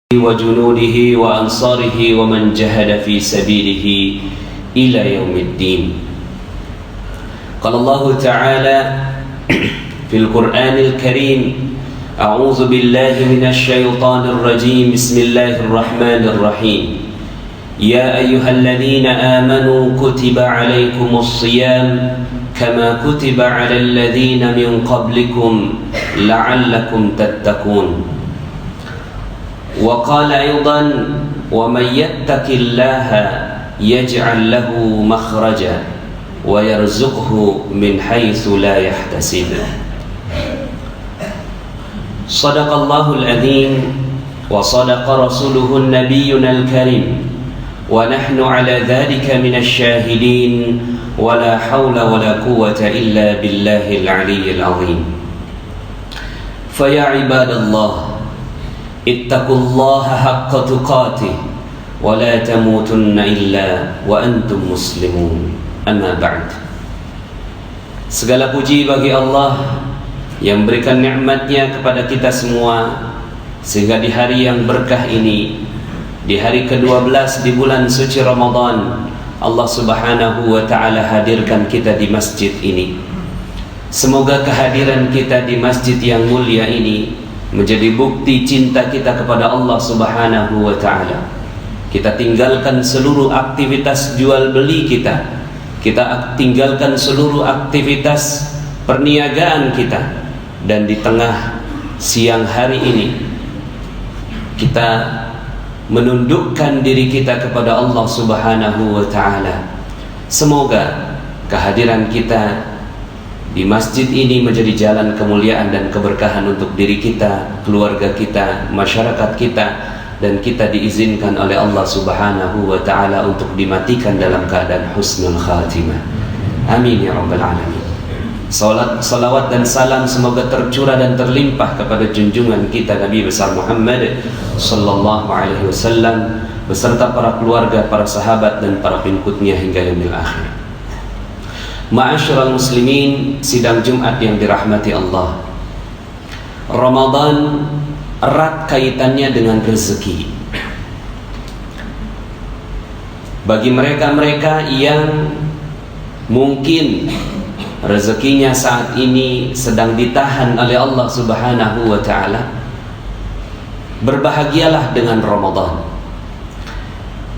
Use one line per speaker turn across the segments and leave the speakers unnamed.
وجنوده وأنصاره ومن جهد في سبيله إلى يوم الدين. قال الله تعالى في القرآن الكريم: أعوذ بالله من الشيطان الرجيم، بسم الله الرحمن الرحيم. يا أيها الذين آمنوا كتب عليكم الصيام كما كتب على الذين من قبلكم لعلكم تتقون. وقال أيضا: ومن يتق الله يجعل له مخرجا ويرزقه من حيث لا يحتسب. صدق الله العظيم وصدق رسوله النبينا الكريم ونحن على ذلك من الشاهدين ولا حول ولا قوة إلا بالله العلي العظيم. فيا عباد الله، اتقوا الله حق تقاته ولا تموتن إلا وأنتم مسلمون. أما بعد. Segala puji bagi Allah yang berikan nikmatnya kepada kita semua, sehingga di hari yang berkah ini, di hari ke-12 di bulan suci Ramadan, Allah Subhanahu wa ta'ala hadirkan kita di masjid ini. Semoga kehadiran kita di masjid yang mulia ini menjadi bukti cinta kita kepada Allah Subhanahu wa ta'ala. Kita tinggalkan seluruh aktivitas jual beli kita, kita tinggalkan seluruh aktivitas perniagaan kita, dan di tengah siang hari ini kita menundukkan diri kita kepada Allah Subhanahu wa ta'ala. Semoga kehadiran kita di masjid ini menjadi jalan kemuliaan dan keberkahan untuk diri kita, keluarga kita, masyarakat kita, dan kita diizinkan oleh Allah Subhanahu wa ta'ala untuk dimatikan dalam keadaan husnul khatimah. Amin ya rabbal alamin. Salawat dan salam semoga tercurah dan terlimpah kepada junjungan kita Nabi besar Muhammad sallallahu alaihi wasallam beserta para keluarga, para sahabat, dan para pengikutnya hingga yaumil akhir. Ma'asyiral muslimin, sidang Jumat yang dirahmati Allah, Ramadan erat kaitannya dengan rezeki. Bagi mereka-mereka yang mungkin rezekinya saat ini sedang ditahan oleh Allah Subhanahu wa ta'ala, berbahagialah dengan Ramadan,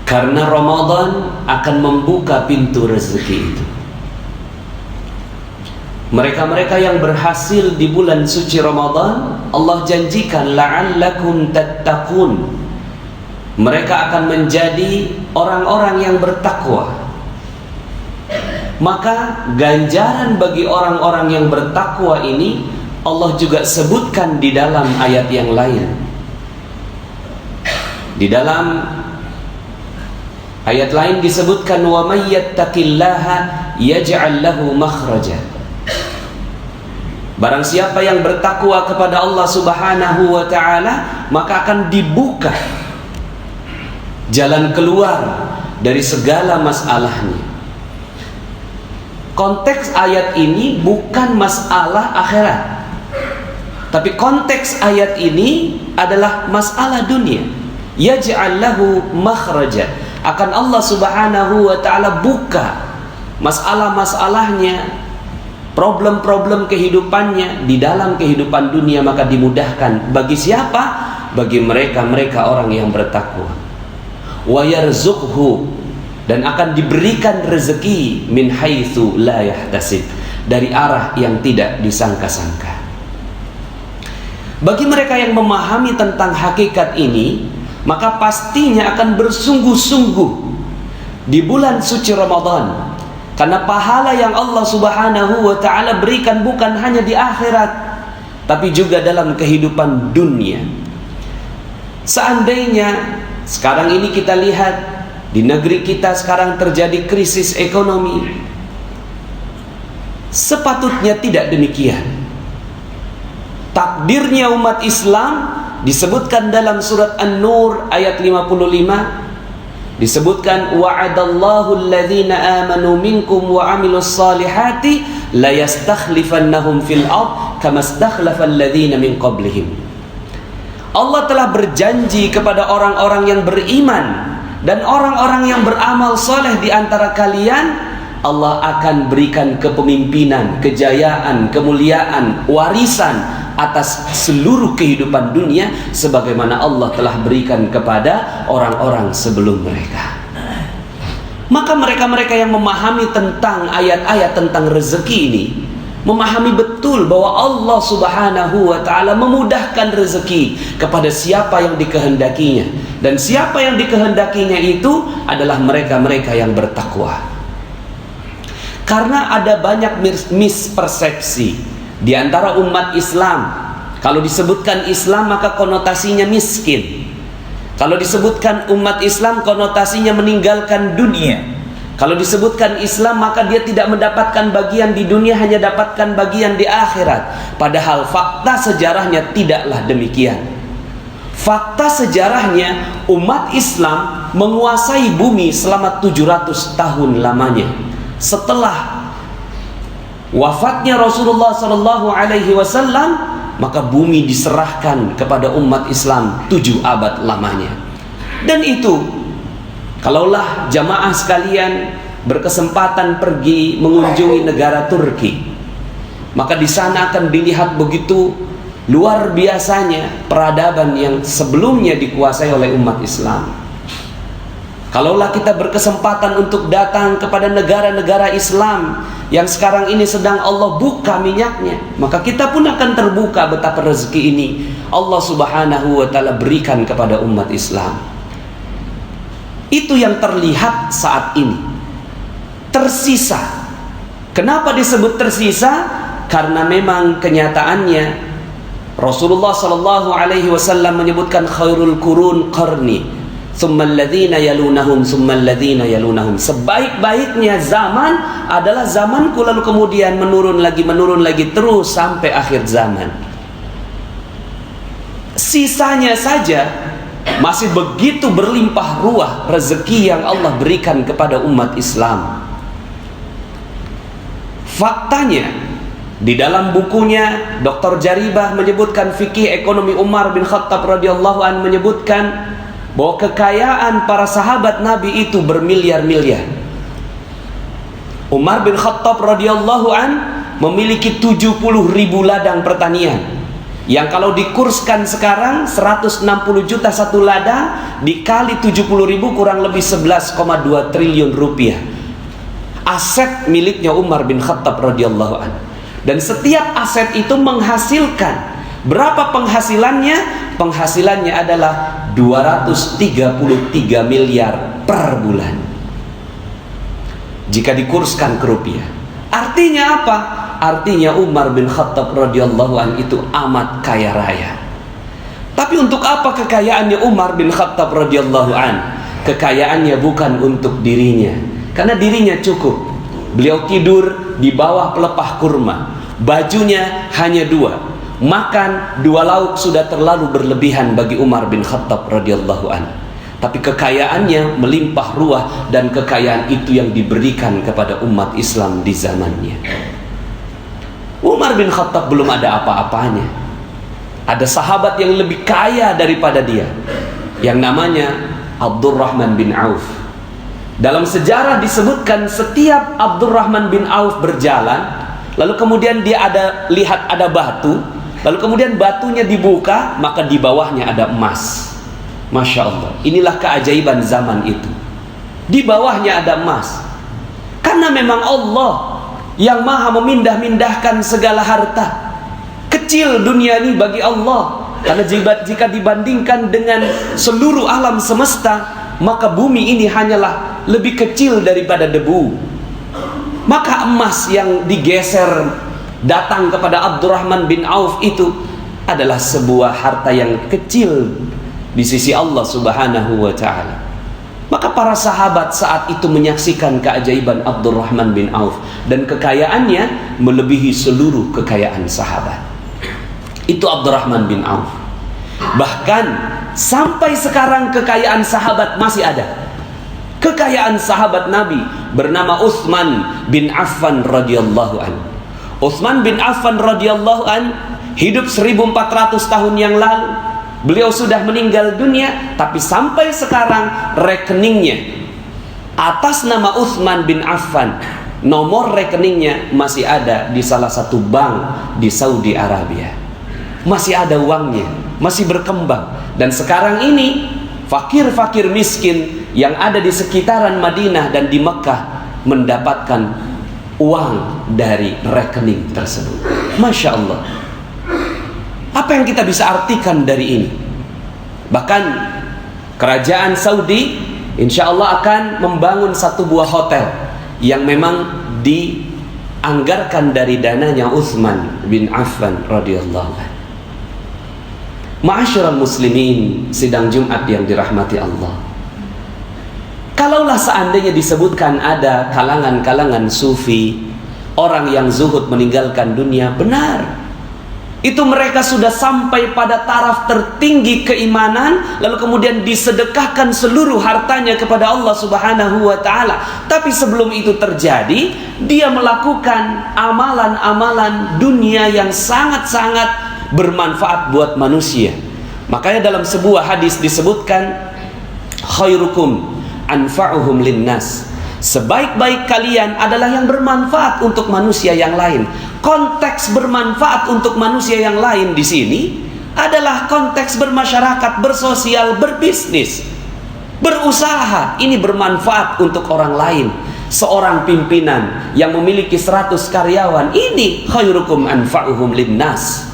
karena Ramadan akan membuka pintu rezeki itu. Mereka-mereka yang berhasil di bulan suci Ramadan, Allah janjikan la'allakum tattaqun. Mereka akan menjadi orang-orang yang bertakwa. Maka ganjaran bagi orang-orang yang bertakwa ini Allah juga sebutkan di dalam ayat yang lain. Di dalam ayat lain disebutkan wa may yattaqillaha yaj'al lahu makhraja. Barang siapa yang bertakwa kepada Allah Subhanahu wa ta'ala, maka akan dibuka jalan keluar dari segala masalahnya. Konteks ayat ini bukan masalah akhirat, tapi konteks ayat ini adalah masalah dunia. Yaj'al lahu makhraja. Akan Allah Subhanahu wa ta'ala buka masalah-masalahnya, problem-problem kehidupannya di dalam kehidupan dunia, maka dimudahkan. Bagi siapa? Bagi mereka-mereka orang yang bertakwa. Wa yarzuqhu, dan akan diberikan rezeki min haitsu la yahtasib, dari arah yang tidak disangka-sangka. Bagi mereka yang memahami tentang hakikat ini, maka pastinya akan bersungguh-sungguh di bulan suci Ramadan, karena pahala yang Allah Subhanahu wa ta'ala berikan bukan hanya di akhirat, tapi juga dalam kehidupan dunia. Seandainya sekarang ini kita lihat di negeri kita sekarang terjadi krisis ekonomi, sepatutnya tidak demikian. Takdirnya umat Islam disebutkan dalam surat An-Nur ayat 55, disebutkan wa'adallahu alladhina amanu minkum wa amilus salihati la yastakhlifannahum fil ard kama stakhlafa alladhina min qablihim. Allah telah berjanji kepada orang-orang yang beriman dan orang-orang yang beramal soleh di antara kalian, Allah akan berikan kepemimpinan, kejayaan, kemuliaan, warisan atas seluruh kehidupan dunia sebagaimana Allah telah berikan kepada orang-orang sebelum mereka. Maka mereka-mereka yang memahami tentang ayat-ayat tentang rezeki ini memahami betul bahwa Allah Subhanahu wa ta'ala memudahkan rezeki kepada siapa yang dikehendakinya, dan siapa yang dikehendakinya itu adalah mereka-mereka yang bertakwa. Karena ada banyak mispersepsi di antara umat Islam. Kalau disebutkan Islam maka konotasinya miskin. Kalau disebutkan umat Islam konotasinya meninggalkan dunia. Kalau disebutkan Islam maka dia tidak mendapatkan bagian di dunia, hanya dapatkan bagian di akhirat. Padahal fakta sejarahnya tidaklah demikian. Fakta sejarahnya umat Islam menguasai bumi selama 700 tahun lamanya. Setelah wafatnya Rasulullah SAW, maka bumi diserahkan kepada umat Islam 7 abad lamanya. Dan itu, kalaulah jamaah sekalian berkesempatan pergi mengunjungi negara Turki, maka di sana akan dilihat begitu luar biasanya peradaban yang sebelumnya dikuasai oleh umat Islam. Kalaulah kita berkesempatan untuk datang kepada negara-negara Islam yang sekarang ini sedang Allah buka minyaknya, maka kita pun akan terbuka betapa rezeki ini Allah Subhanahu wa ta'ala berikan kepada umat Islam. Itu yang terlihat saat ini. Tersisa. Kenapa disebut tersisa? Karena memang kenyataannya Rasulullah SAW menyebutkan khairul qurun qarni, tsummal ladzina yalunahum, tsummal ladzina yalunahum. Sebaik-baiknya zaman adalah zamanku, lalu kemudian menurun lagi terus sampai akhir zaman. Sisanya saja masih begitu berlimpah ruah rezeki yang Allah berikan kepada umat Islam. Faktanya, di dalam bukunya Dr. Jaribah menyebutkan fikih ekonomi Umar bin Khattab radhiyallahu an menyebutkan bahwa kekayaan para sahabat Nabi itu bermiliar-miliar. Umar bin Khattab radhiyallahu an memiliki 70.000 ladang pertanian, yang kalau dikurskan sekarang 160 juta satu ladang, dikali 70.000 kurang lebih 11,2 triliun rupiah. Aset miliknya Umar bin Khattab radhiyallahu anhu. Dan setiap aset itu menghasilkan, berapa penghasilannya? Penghasilannya adalah 233 miliar per bulan jika dikurskan ke rupiah. Artinya apa? Artinya Umar bin Khattab radhiyallahu an itu amat kaya raya. Tapi untuk apa kekayaannya Umar bin Khattab radhiyallahu an? Kekayaannya bukan untuk dirinya, karena dirinya cukup. Beliau tidur di bawah pelepah kurma, bajunya hanya 2, makan 2 lauk sudah terlalu berlebihan bagi Umar bin Khattab radhiyallahu an. Tapi kekayaannya melimpah ruah, dan kekayaan itu yang diberikan kepada umat Islam di zamannya. Umar bin Khattab belum ada apa-apanya. Ada sahabat yang lebih kaya daripada dia, yang namanya Abdurrahman bin Auf. Dalam sejarah disebutkan setiap Abdurrahman bin Auf berjalan, lalu kemudian dia lihat ada batu, lalu kemudian batunya dibuka, maka di bawahnya ada emas. Masya Allah, inilah keajaiban zaman itu. Di bawahnya ada emas. Karena memang Allah yang maha memindah-mindahkan segala harta. Kecil dunia ini bagi Allah, karena jika dibandingkan dengan seluruh alam semesta, maka bumi ini hanyalah lebih kecil daripada debu. Maka emas yang digeser datang kepada Abdurrahman bin Auf itu adalah sebuah harta yang kecil di sisi Allah Subhanahu wa ta'ala. Maka para sahabat saat itu menyaksikan keajaiban Abdurrahman bin Auf, dan kekayaannya melebihi seluruh kekayaan sahabat. Itu Abdurrahman bin Auf. Bahkan sampai sekarang kekayaan sahabat masih ada. Kekayaan sahabat Nabi bernama Utsman bin Affan radhiyallahu an. Utsman bin Affan radhiyallahu an hidup 1400 tahun yang lalu. Beliau sudah meninggal dunia, tapi sampai sekarang rekeningnya atas nama Utsman bin Affan, nomor rekeningnya masih ada di salah satu bank di Saudi Arabia. Masih ada uangnya, masih berkembang. Dan sekarang ini fakir-fakir miskin yang ada di sekitaran Madinah dan di Mekah mendapatkan uang dari rekening tersebut. Masya Allah. Apa yang kita bisa artikan dari ini? Bahkan kerajaan Saudi insya Allah akan membangun satu buah hotel yang memang dianggarkan dari dananya Utsman bin Affan radhiyallahu anhu. Ma'asyiral muslimin, sidang Jumat yang dirahmati Allah. Kalaulah seandainya disebutkan ada kalangan-kalangan sufi, orang yang zuhud meninggalkan dunia, benar. Itu mereka sudah sampai pada taraf tertinggi keimanan, lalu kemudian disedekahkan seluruh hartanya kepada Allah Subhanahu wa ta'ala. Tapi sebelum itu terjadi, dia melakukan amalan-amalan dunia yang sangat-sangat bermanfaat buat manusia. Makanya dalam sebuah hadis disebutkan, khairukum anfa'uhum linnas. Sebaik-baik kalian adalah yang bermanfaat untuk manusia yang lain. Konteks bermanfaat untuk manusia yang lain di sini adalah konteks bermasyarakat, bersosial, berbisnis, berusaha. Ini bermanfaat untuk orang lain. Seorang pimpinan yang memiliki 100 karyawan, ini khairukum anfa'uhum linnas.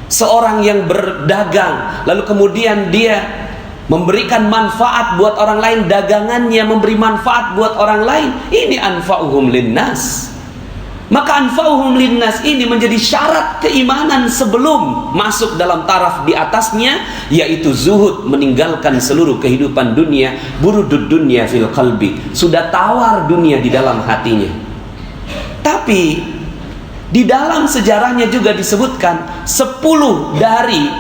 Seorang yang berdagang, lalu kemudian dia memberikan manfaat buat orang lain, dagangannya memberi manfaat buat orang lain, ini anfa'uhum linnas. Maka anfa'uhum linnas ini menjadi syarat keimanan sebelum masuk dalam taraf di atasnya, yaitu zuhud, meninggalkan seluruh kehidupan dunia. Burudud dunya fil qalbi, sudah tawar dunia di dalam hatinya. Tapi di dalam sejarahnya juga disebutkan 10 dari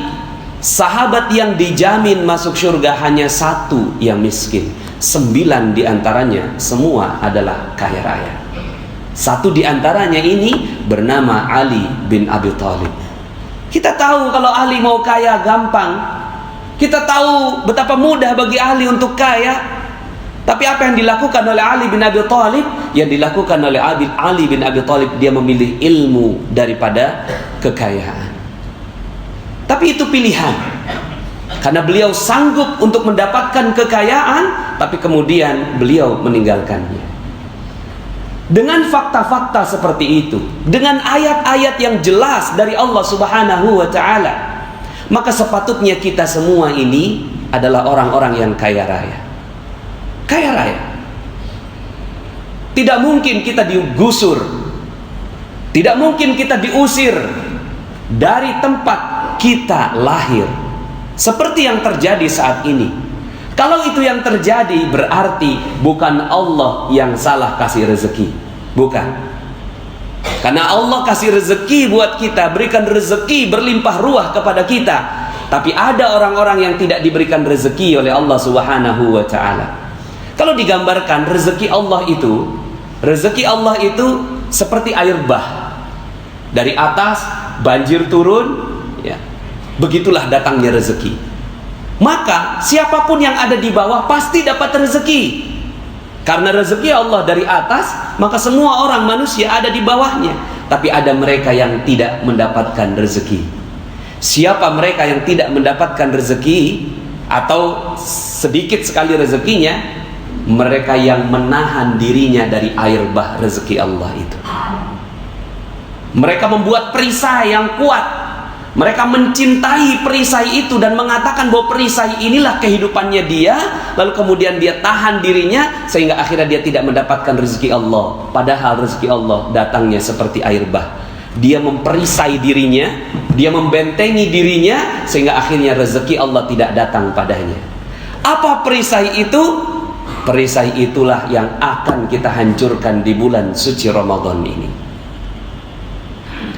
sahabat yang dijamin masuk surga, hanya 1 yang miskin. 9 diantaranya semua adalah kaya raya. 1 diantaranya ini bernama Ali bin Abi Thalib. Kita tahu kalau Ali mau kaya gampang. Kita tahu betapa mudah bagi Ali untuk kaya. Tapi apa yang dilakukan oleh Ali bin Abi Thalib? Yang dilakukan oleh Ali bin Abi Thalib, dia memilih ilmu daripada kekayaan. Tapi itu pilihan. Karena beliau sanggup untuk mendapatkan kekayaan, tapi kemudian beliau meninggalkannya. Dengan fakta-fakta seperti itu, dengan ayat-ayat yang jelas dari Allah Subhanahu wa ta'ala, maka sepatutnya kita semua ini adalah orang-orang yang kaya raya. Kaya raya. Tidak mungkin kita digusur, tidak mungkin kita diusir dari tempat kita lahir, seperti yang terjadi saat ini. Kalau itu yang terjadi, berarti bukan Allah yang salah kasih rezeki. Bukan. Karena Allah kasih rezeki buat kita, berikan rezeki berlimpah ruah kepada kita. Tapi ada orang-orang yang tidak diberikan rezeki oleh Allah Subhanahu wa ta'ala. Kalau digambarkan rezeki Allah itu seperti air bah. Dari atas banjir turun, ya. Begitulah datangnya rezeki. Maka siapapun yang ada di bawah pasti dapat rezeki. Karena rezeki Allah dari atas, maka semua orang manusia ada di bawahnya. Tapi ada mereka yang tidak mendapatkan rezeki. Siapa mereka yang tidak mendapatkan rezeki atau sedikit sekali rezekinya? Mereka yang menahan dirinya dari air bah rezeki Allah itu. Mereka membuat perisai yang kuat. Mereka mencintai perisai itu dan mengatakan bahwa perisai inilah kehidupannya dia. Lalu kemudian dia tahan dirinya sehingga akhirnya dia tidak mendapatkan rezeki Allah. Padahal rezeki Allah datangnya seperti air bah. Dia memperisai dirinya, dia membentengi dirinya sehingga akhirnya rezeki Allah tidak datang padanya. Apa perisai itu? Perisai itulah yang akan kita hancurkan di bulan suci Ramadan ini.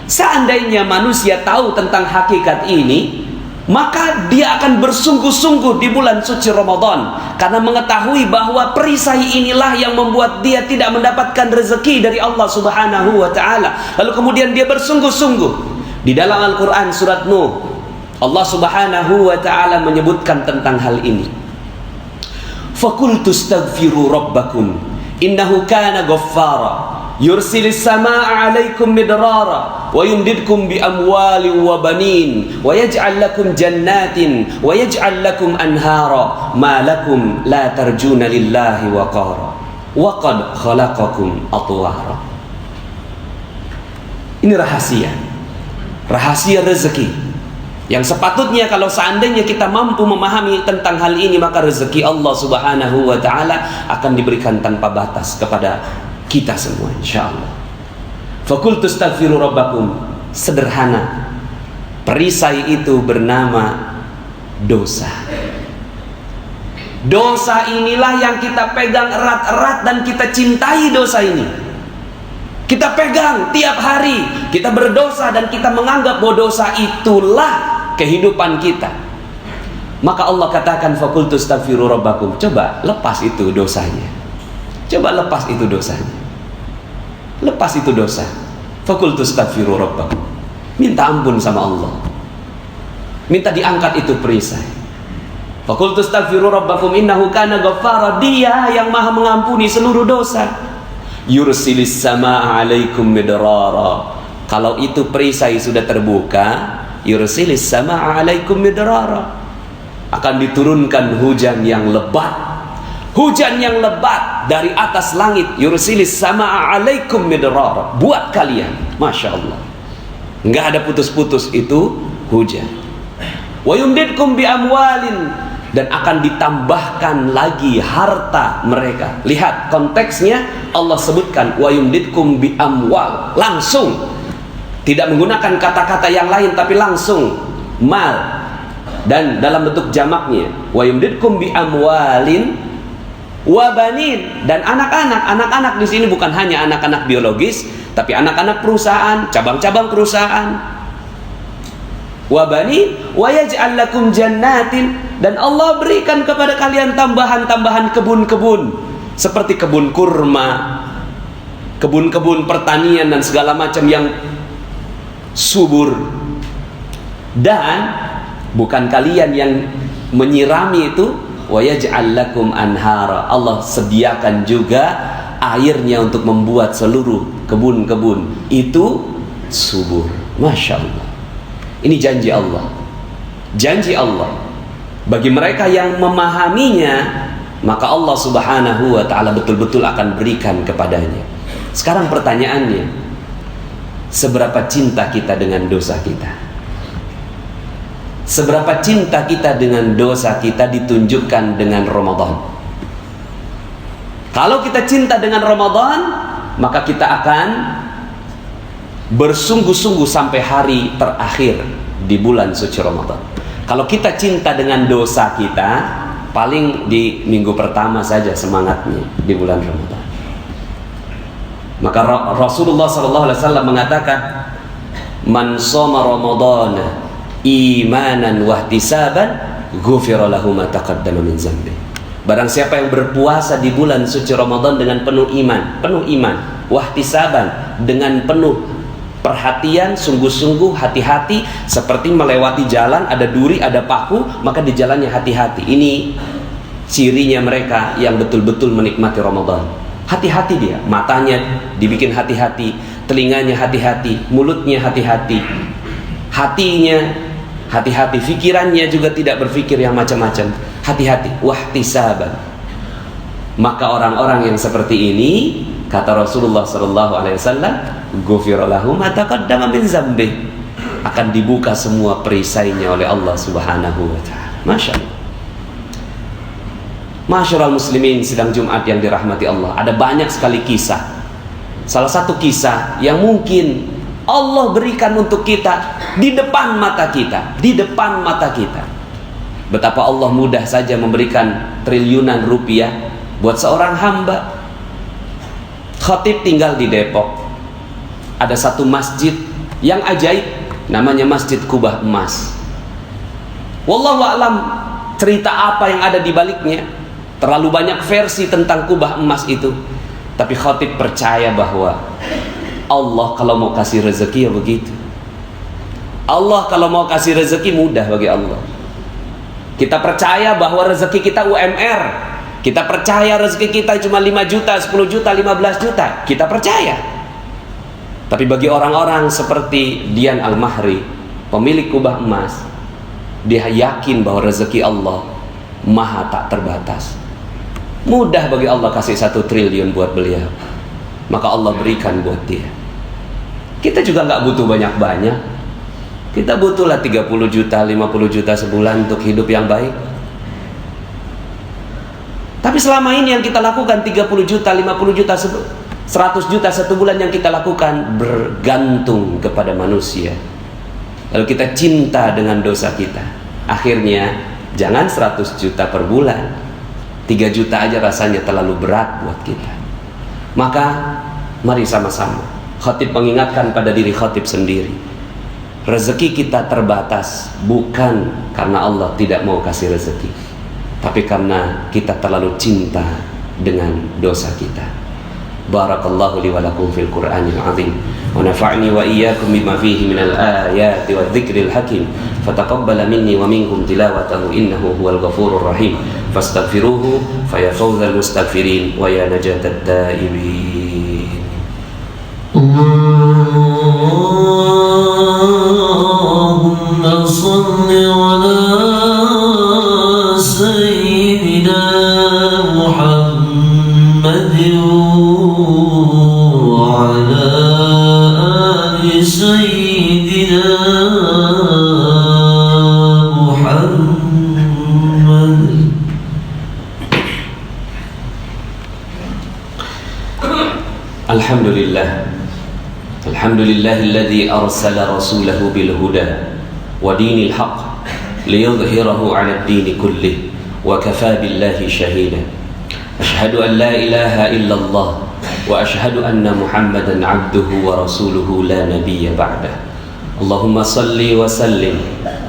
Seandainya manusia tahu tentang hakikat ini, maka dia akan bersungguh-sungguh di bulan suci Ramadan, karena mengetahui bahwa perisai inilah yang membuat dia tidak mendapatkan rezeki dari Allah Subhanahu wa ta'ala. Lalu kemudian dia bersungguh-sungguh. Di dalam Al-Quran surat Nuh Allah Subhanahu wa ta'ala menyebutkan tentang hal ini. Faqultu astaghfiru rabbakum innahu kana ghaffara yursilis samaa'a 'alaikum midrara wa yumdidkum bi amwalin wa banin wa yaj'al lakum jannatin wa yaj'al lakum anhara ma lakum la tarjuna lillahi waqara wa qad khalaqakum atwara. Ini rahasia rezeki yang sepatutnya kalau seandainya kita mampu memahami tentang hal ini, maka rezeki Allah Subhanahu wa ta'ala akan diberikan tanpa batas kepada kita semua, insyaallah. Faqultu astaghfiru rabbakum. Sederhana, perisai itu bernama dosa. Dosa inilah yang kita pegang erat-erat dan kita cintai dosa ini. Kita pegang tiap hari, kita berdosa dan kita menganggap bahwa dosa itulah kehidupan kita. Maka Allah katakan faqultu astaghfiru rabbakum. Coba lepas itu dosanya. Coba lepas itu dosanya. Lepas itu dosa. Faqultu astaghfiru rabbakum. Minta ampun sama Allah. Minta diangkat itu perisai. Faqultu astaghfiru rabbakum innahu kana ghaffara. Dia yang maha mengampuni seluruh dosa. Yursilis samaa'a 'alaikum midrara. Kalau itu perisai sudah terbuka, yursilis samaa'a 'alaikum midrara, akan diturunkan hujan yang lebat. Hujan yang lebat dari atas langit. Yursilis samaa'a 'alaikum midrara, buat kalian. Masya Allah, nggak ada putus-putus itu hujan. Wa yumdidkum bi amwalin, dan akan ditambahkan lagi harta mereka. Lihat konteksnya, Allah sebutkan wa yumdidkum bi amwal, langsung, tidak menggunakan kata-kata yang lain tapi langsung mal, dan dalam bentuk jamaknya wa yumdidkum bi amwalin wa banin, dan anak-anak. Anak-anak di sini bukan hanya anak-anak biologis, tapi anak-anak perusahaan, cabang-cabang perusahaan. Wa bani wa yaj'al lakum jannatin, dan Allah berikan kepada kalian tambahan-tambahan kebun-kebun seperti kebun kurma, kebun-kebun pertanian dan segala macam yang subur. Dan bukan kalian yang menyirami itu, wa yaj'al lakum anhara. Allah sediakan juga airnya untuk membuat seluruh kebun-kebun itu subur. Masya Allah. Ini janji Allah. Janji Allah bagi mereka yang memahaminya, maka Allah Subhanahu wa ta'ala betul-betul akan berikan kepadanya. Sekarang pertanyaannya, seberapa cinta kita dengan dosa kita? Seberapa cinta kita dengan dosa kita ditunjukkan dengan Ramadan. Kalau kita cinta dengan Ramadan, maka kita akan bersungguh-sungguh sampai hari terakhir di bulan suci Ramadan. Kalau kita cinta dengan dosa kita, paling di minggu pertama saja semangatnya di bulan Ramadan. Maka Rasulullah SAW mengatakan, man shoma Ramadana imanan wahtisaban ghufira lahu ma taqaddama min dzambi. Barang siapa yang berpuasa di bulan suci Ramadan dengan penuh iman, wahtisaban, dengan penuh perhatian, sungguh-sungguh, hati-hati, seperti melewati jalan, ada duri, ada paku, maka di jalannya hati-hati. Ini cirinya mereka yang betul-betul menikmati Ramadan. Hati-hati dia, matanya dibikin hati-hati, telinganya hati-hati, mulutnya hati-hati, hatinya hati-hati, pikirannya juga tidak berpikir yang macam-macam. Hati-hati, wahtisaban. Maka orang-orang yang seperti ini, kata Rasulullah SAW, ghufira lahu ma taqaddama min dzambi, akan dibuka semua perisainya oleh Allah Subhanahu wa ta'ala. Masya Allah. Masyarul muslimin sidang Jumat yang dirahmati Allah, ada banyak sekali kisah. Salah satu kisah yang mungkin Allah berikan untuk kita di depan mata kita, di depan mata kita. Betapa Allah mudah saja memberikan triliunan rupiah buat seorang hamba. Khatib tinggal di Depok. Ada satu masjid yang ajaib, namanya Masjid Kubah Emas. Wallahu a'lam cerita apa yang ada di baliknya. Terlalu banyak versi tentang kubah emas itu. Tapi khatib percaya bahwa Allah kalau mau kasih rezeki ya begitu. Allah kalau mau kasih rezeki mudah bagi Allah. Kita percaya bahwa rezeki kita UMR. Kita percaya rezeki kita cuma 5 juta, 10 juta, 15 juta. Kita percaya. Tapi bagi orang-orang seperti Dian Al-Mahri, pemilik kubah emas, dia yakin bahwa rezeki Allah maha tak terbatas. Mudah bagi Allah kasih 1 triliun buat beliau, maka Allah berikan buat dia. Kita juga nggak butuh banyak-banyak. Kita butuhlah 30 juta, 50 juta sebulan untuk hidup yang baik. Tapi selama ini yang kita lakukan 30 juta, 50 juta, 100 juta satu bulan yang kita lakukan bergantung kepada manusia. Lalu kita cinta dengan dosa kita. Akhirnya jangan 100 juta per bulan, 3 juta aja rasanya terlalu berat buat kita. Maka mari sama-sama khatib mengingatkan pada diri khatib sendiri, rezeki kita terbatas bukan karena Allah tidak mau kasih rezeki, tapi karena kita terlalu cinta dengan dosa kita. Barakallahu li wa lakum fil Qur'anil azim wa nafa'ni wa iyyakum bima fihi minal ayati wadh-dhikril hakim. Fataqabbala minni wa minkum tilawatahu innahu huwal ghafurur rahim. Fastaghfiruhu fa ya fawzal mustaghfirin wa ya najatat taibin. Allahumma shalli ala sayyidina Muhammadin wa ala ali sayyidina Muhammad. Alhamdulillah. Alhamdulillahilladzi arsala rasulahu bil huda wa dinil haqq liyudhhirahu 'ala ad-din kullih wa kafaa billahi shahida. Ashhadu an la ilaha illallah wa ashhadu anna Muhammadan 'abduhu wa rasuluhu la nabiyya ba'dah. Allahumma salli wa sallim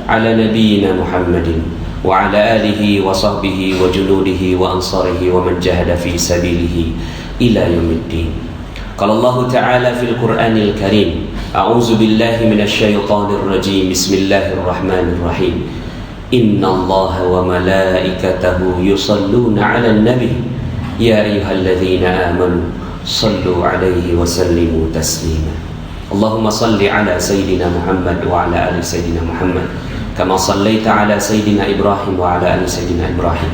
'ala nabiyyina Muhammadin wa 'ala alihi wa sahbihi wa junudihi wa ansarihi wa man jahada fi sabilihi ila yaumiddin. Qala Allah Ta'ala fil Qur'anil Karim, a'udzu billahi minasy syaithanir rajim. Bismillahirrahmanirrahim. Innallaha wa malaikatahu yusalluna 'alan nabi ya ayyuhalladzina amanu sallu 'alaihi wa sallimu taslima. Allahumma salli 'ala sayyidina Muhammad wa 'ala ali sayyidina Muhammad kama sallaita 'ala sayyidina Ibrahim wa 'ala ali sayyidina Ibrahim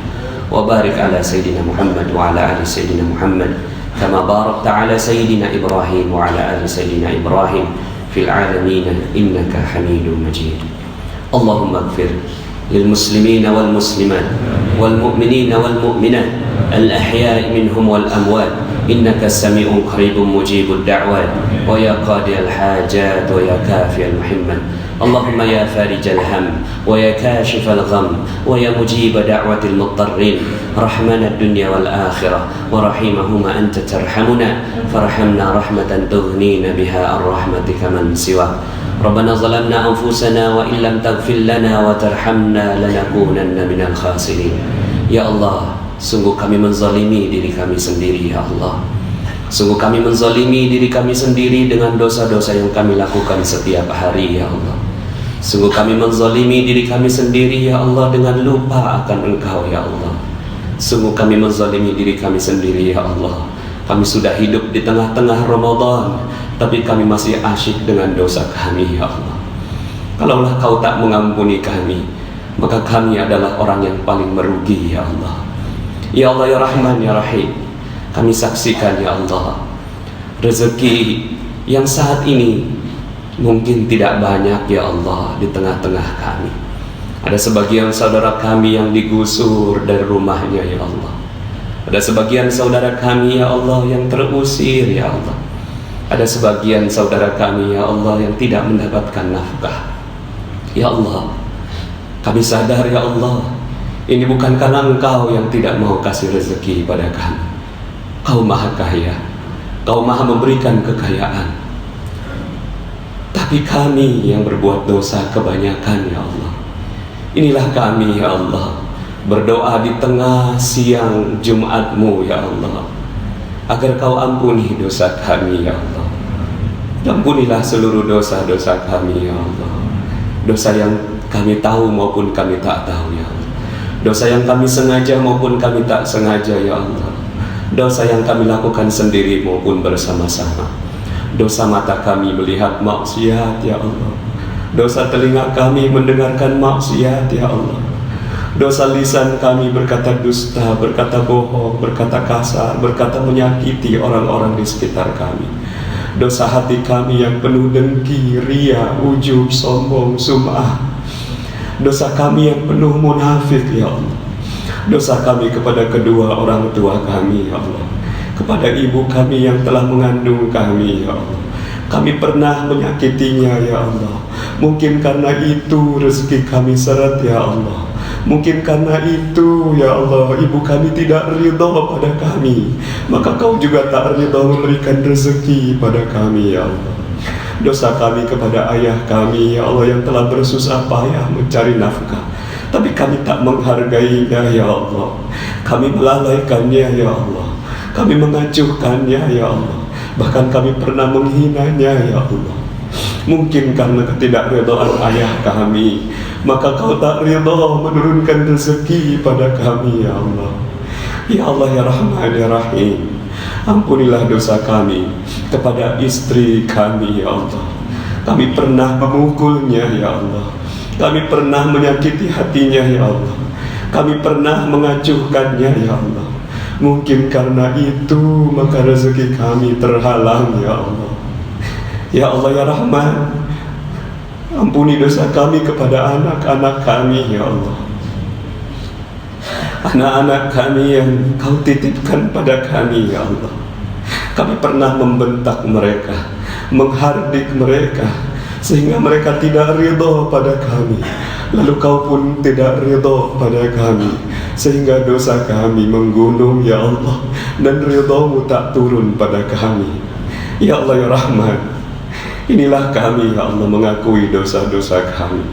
wa barik 'ala sayyidina Muhammad wa 'ala ali sayyidina Muhammad kama barakta 'ala sayyidina Ibrahim wa 'ala ali sayyidina Ibrahim fil 'alamin innaka Hamidum Majid. Allahumma ighfir lil muslimina wal muslimat wal mu'minina wal mu'minat al ahya'i minhum wal amwat innaka sami'un qaribun mujibud da'wat wa ya qadiyal hajat wa ya kafiyal muhimmat. Allahumma ya farijal ham wa ya kashifal gham wa ya mujib da'watil muttarrin rahmanad dunya wal akhirah wa rahimahuma anta tarhamuna farhamna rahmatan tughnina biha ar-rahmatika man siwa. Rabbana zalamna anfusana wa illam taghfir lana wa tarhamna lanakunanna minal khasirin. Ya Allah, sungguh kami menzalimi diri kami sendiri ya Allah. Sungguh kami menzalimi diri kami sendiri dengan dosa-dosa yang kami lakukan setiap hari ya Allah. Sungguh kami menzalimi diri kami sendiri ya Allah dengan lupa akan Engkau ya Allah. Sungguh kami menzalimi diri kami sendiri ya Allah. Kami sudah hidup di tengah-tengah Ramadan, tapi kami masih asyik dengan dosa kami ya Allah. Kalaulah Kau tak mengampuni kami, maka kami adalah orang yang paling merugi ya Allah. Ya Allah ya Rahman ya Rahim, kami saksikan ya Allah, rezeki yang saat ini mungkin tidak banyak ya Allah di tengah-tengah kami. Ada sebagian saudara kami yang digusur dari rumahnya ya Allah. Ada sebagian saudara kami ya Allah yang terusir ya Allah. Ada sebagian saudara kami ya Allah yang tidak mendapatkan nafkah. Ya Allah, kami sadar ya Allah, ini bukan karena Engkau yang tidak mau kasih rezeki pada kami. Kau maha kaya, Kau maha memberikan kekayaan. Tapi kami yang berbuat dosa kebanyakan ya Allah. Inilah kami ya Allah, berdoa di tengah siang Jumatmu ya Allah, agar Kau ampuni dosa kami ya Allah. Ampunilah seluruh dosa-dosa kami ya Allah. Dosa yang kami tahu maupun kami tak tahu ya Allah. Dosa yang kami sengaja maupun kami tak sengaja ya Allah. Dosa yang kami lakukan sendiri maupun bersama-sama. Dosa mata kami melihat maksiat ya Allah. Dosa telinga kami mendengarkan maksiat ya Allah. Dosa lisan kami berkata dusta, berkata bohong, berkata kasar, berkata menyakiti orang-orang di sekitar kami. Dosa hati kami yang penuh dengki, ria, ujub, sombong, sum'ah. Dosa kami yang penuh munafik ya Allah. Dosa kami kepada kedua orang tua kami ya Allah, kepada ibu kami yang telah mengandung kami ya Allah. Kami pernah menyakitinya ya Allah. Mungkin karena itu rezeki kami seret ya Allah. Mungkin karena itu ya Allah ibu kami tidak ridha pada kami, maka kau juga tak ridha memberikan rezeki pada kami ya Allah. Dosa kami kepada ayah kami ya Allah yang telah bersusah payah mencari nafkah, tapi kami tak menghargainya ya Allah. Kami melalaikannya ya Allah. Kami mengacuhkannya ya Allah. Bahkan kami pernah menghinanya ya Allah. Mungkin karena ketidakridhaan ayah kami, maka kau tak ridha menurunkan rezeki pada kami ya Allah. Ya Allah ya Rahman ya Rahim, ampunilah dosa kami kepada istri kami ya Allah. Kami pernah memukulnya ya Allah. Kami pernah menyakiti hatinya ya Allah. Kami pernah mengacuhkannya ya Allah. Mungkin karena itu maka rezeki kami terhalang ya Allah. Ya Allah ya Rahman, ampuni dosa kami kepada anak-anak kami ya Allah. Anak-anak kami yang kau titipkan pada kami ya Allah. Kami pernah membentak mereka, menghardik mereka, sehingga mereka tidak ridha pada kami. Lalu kau pun tidak ridha pada kami, sehingga dosa kami menggunung ya Allah, dan ridhamu tak turun pada kami. Ya Allah ya Rahman, inilah kami ya Allah mengakui dosa-dosa kami.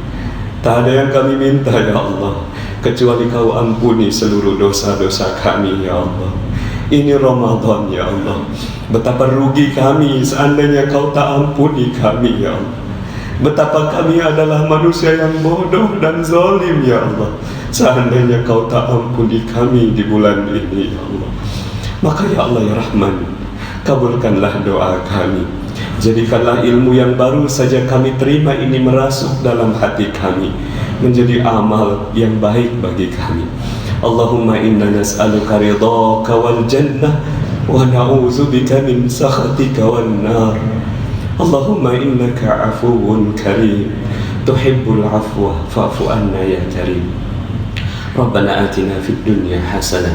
Tak ada yang kami minta ya Allah, kecuali kau ampuni seluruh dosa-dosa kami ya Allah. Ini Ramadan ya Allah. Betapa rugi kami seandainya kau tak ampuni kami ya Allah. Betapa kami adalah manusia yang bodoh dan zalim ya Allah, seandainya kau tak ampuni kami di bulan ini ya Allah. Maka ya Allah ya Rahman, kabulkanlah doa kami. Jadikanlah ilmu yang baru saja kami terima ini merasuk dalam hati kami, menjadi amal yang baik bagi kami. Allahumma inna nas'aluka ridhaka wal jannah wa na'udzubika min sakhatika wan nar. Allahumma innaka afuwun karim tuhibbul afwa fa'fu anna ya karim. Rabbana atina fid dunya hasanah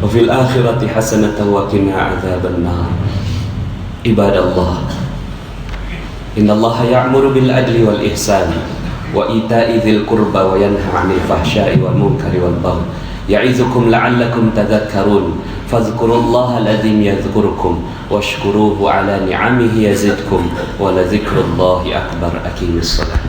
wa fil akhirati hasanah wa qina adzaban nar. Ibadallah, innallaha ya'muru bil adli wal ihsani wa ita'i dzil qurba wa yanha 'anil fahsya'i wal munkari wal baghi ya'izukum la'allakum tadhakkarun. Fadhkurullaha alazim yadhkurukum washkuruhu ala ni'amihi yazidkum wa la dzikrullahi akbar. Aqimissalah.